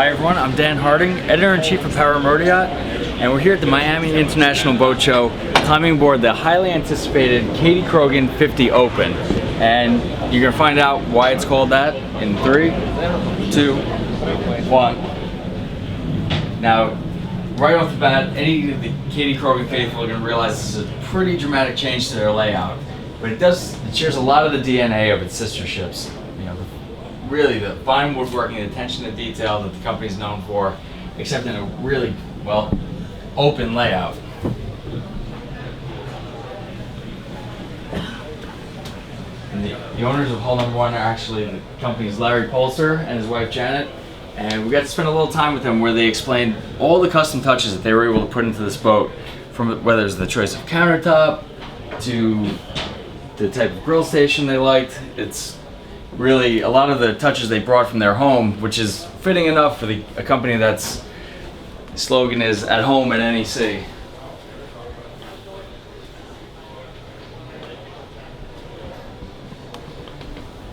Hi everyone, I'm Dan Harding, Editor-in-Chief of Power Motor Yacht, and we're here at the Miami International Boat Show, climbing aboard the highly anticipated Kadey-Krogen 50 Open. And you're going to find out why it's called that in 3, 2, 1. Now, right off the bat, any of the Kadey-Krogen faithful are going to realize this is a pretty dramatic change to their layout. But it shares a lot of the DNA of its sister ships. You know, really the fine woodworking, the attention to detail that the company's known for, except in a really, well, open layout. And the owners of hull number 1 are actually the company's Larry Polster and his wife Janet. And we got to spend a little time with them where they explained all the custom touches that they were able to put into this boat, from whether it's the choice of countertop to the type of grill station they liked. It's really a lot of the touches they brought from their home, which is fitting enough for a company that's slogan is "at home at any sea."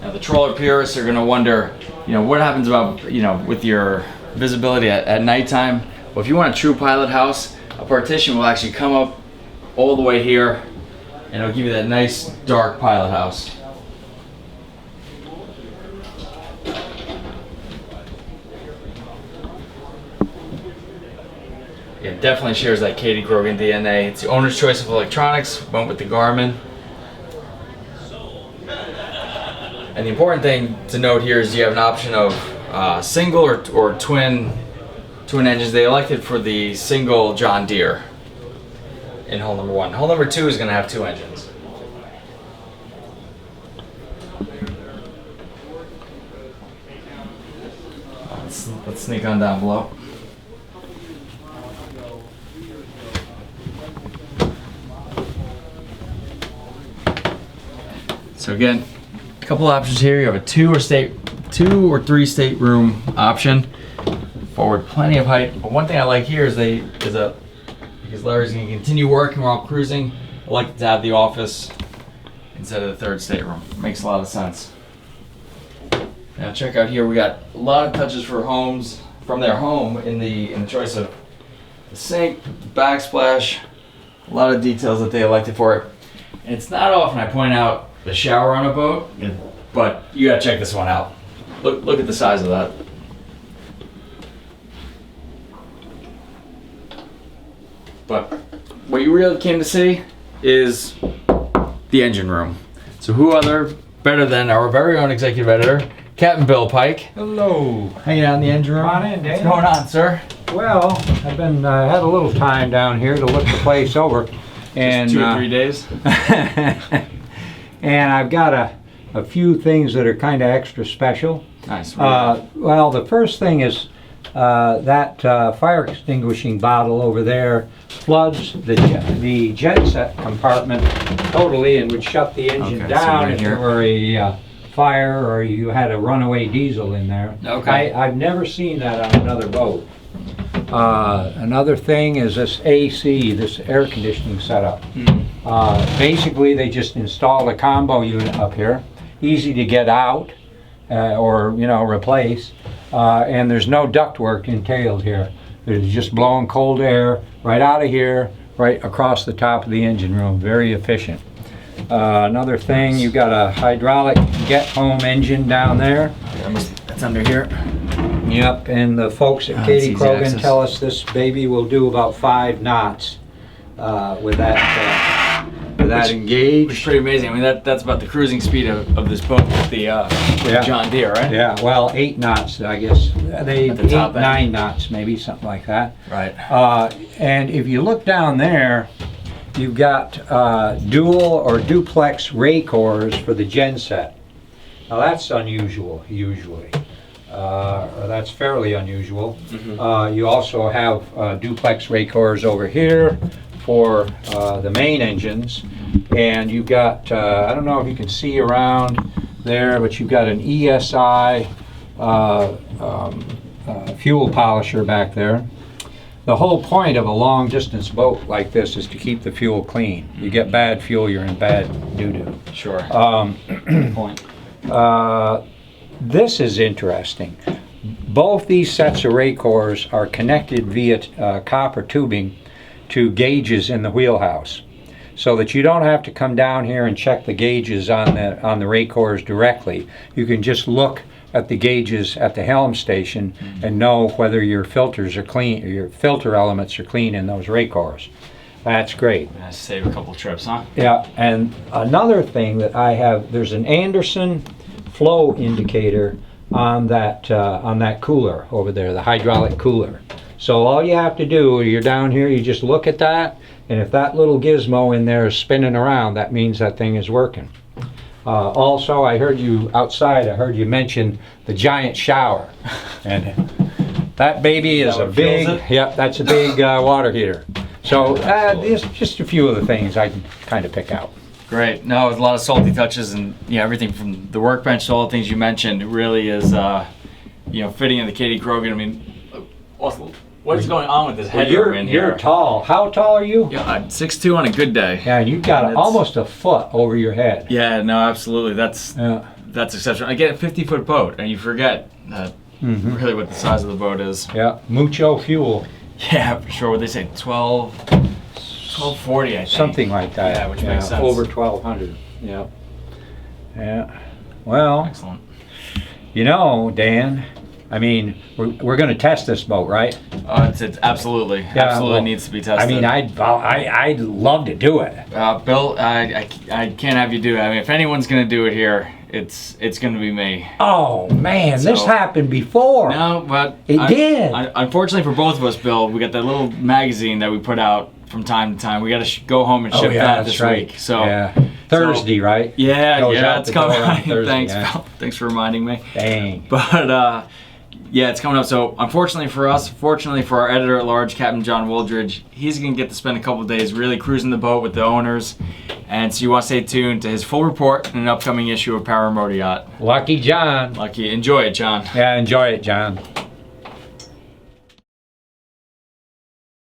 Now the trawler purists are going to wonder, what happens about, with your visibility at nighttime. Well, if you want a true pilot house, a partition will actually come up all the way here, and it'll give you that nice dark pilot house. It definitely shares that Kadey-Krogen DNA. It's the owner's choice of electronics, went with the Garmin. And the important thing to note here is you have an option of single or twin engines. They elected for the single John Deere in hull number 1. Hull number 2 is going to have 2 engines. Let's sneak on down below. So again, a couple options here. You have a 2 or 3 stateroom option. Forward, plenty of height. But one thing I like here is because Larry's going to continue working while cruising, I like to have the office instead of the 3rd stateroom. Makes a lot of sense. Now check out here, we got a lot of touches for homes from their home in the choice of the sink, the backsplash, a lot of details that they elected for it. And it's not often I point out the shower on a boat, but you gotta check this one out. Look at the size of that. But what you really came to see is the engine room. So who other better than our very own executive editor, Captain Bill Pike. Hello. Hanging out in the engine room. Come on in, Dan. What's going on, sir? Well, I've been had a little time down here to look the place over, and just 2 or 3 days. And I've got a few things that are kind of extra special. Nice. Well, the first thing is that fire extinguishing bottle over there floods the genset compartment totally and would shut the engine down if there were a fire or you had a runaway diesel in there. Okay. I've never seen that on another boat. Another thing is this AC, this air conditioning setup. Basically, they just installed a combo unit up here, easy to get out or replace, and there's no ductwork entailed here. They're just blowing cold air right out of here, right across the top of the engine room. Very efficient. Another thing, you've got a hydraulic get-home engine down there. That's under here. Yep, and the folks at Kadey-Krogen tell us this baby will do about 5 knots with that engaged. Which is pretty amazing. I mean, that's about the cruising speed of this boat with the John Deere, right? Yeah, well, 8 knots, I guess. They 9 knots, maybe, something like that. Right. And if you look down there, you've got dual or duplex ray cores for the genset. Now that's unusual, usually. Or that's fairly unusual. You also have duplex ray cores over here for the main engines, and you've got I don't know if you can see around there, but you've got an ESI fuel polisher back there. The whole point of a long distance boat like this is to keep the fuel clean. You get bad fuel, you're in bad doo-doo. Sure. Good point. This is interesting. both these sets of racors are connected via copper tubing to gauges in the wheelhouse, so that you don't have to come down here and check the gauges on the racors directly. You can just look at the gauges at the helm station and know whether your filters are clean, or your filter elements are clean in those racors. That's great. Save a couple trips, huh? Yeah, and another thing that I have, there's an Anderson flow indicator on that cooler over there, the hydraulic cooler. So all you have to do, you're down here, you just look at that, and if that little gizmo in there is spinning around, that means that thing is working. Also, I heard you outside, I heard you mention the giant shower. And that baby is a big, yep, that's a big water heater. So there's just a few of the things I can kind of pick out. Great. No, it's a lot of salty touches, and yeah, everything from the workbench to all the things you mentioned really is, fitting in the Kadey-Krogen. I mean, what's going on with this headroom in here? You're tall. How tall are you? Yeah, I'm 6'2" on a good day. Yeah, you've got almost a foot over your head. Yeah, no, absolutely. That's exceptional. I get a 50-foot boat, and you forget really what the size of the boat is. Yeah, mucho fuel. Yeah, for sure. What they say, 1240, I think. Something like that. Yeah, which makes sense. Over 1200. Yeah. Yeah. Well, excellent. Dan, I mean, we're going to test this boat, right? It's absolutely needs to be tested. I mean, I'd love to do it. Bill, I can't have you do it. I mean, if anyone's going to do it here, it's going to be me. Oh man, this happened before. No, but it did. Unfortunately for both of us, Bill, we got that little magazine that we put out from time to time. We got to go home and ship that this week. So Thursday, right? Yeah, it's coming. Thanks, yeah. Bill. Thanks for reminding me. Dang. But yeah, it's coming up. So unfortunately for us, fortunately for our editor at large, Captain John Wooldridge, he's gonna get to spend a couple of days really cruising the boat with the owners. And so you want to stay tuned to his full report in an upcoming issue of Power Motor Yacht. Lucky John. Lucky. Enjoy it, John. Yeah, enjoy it, John.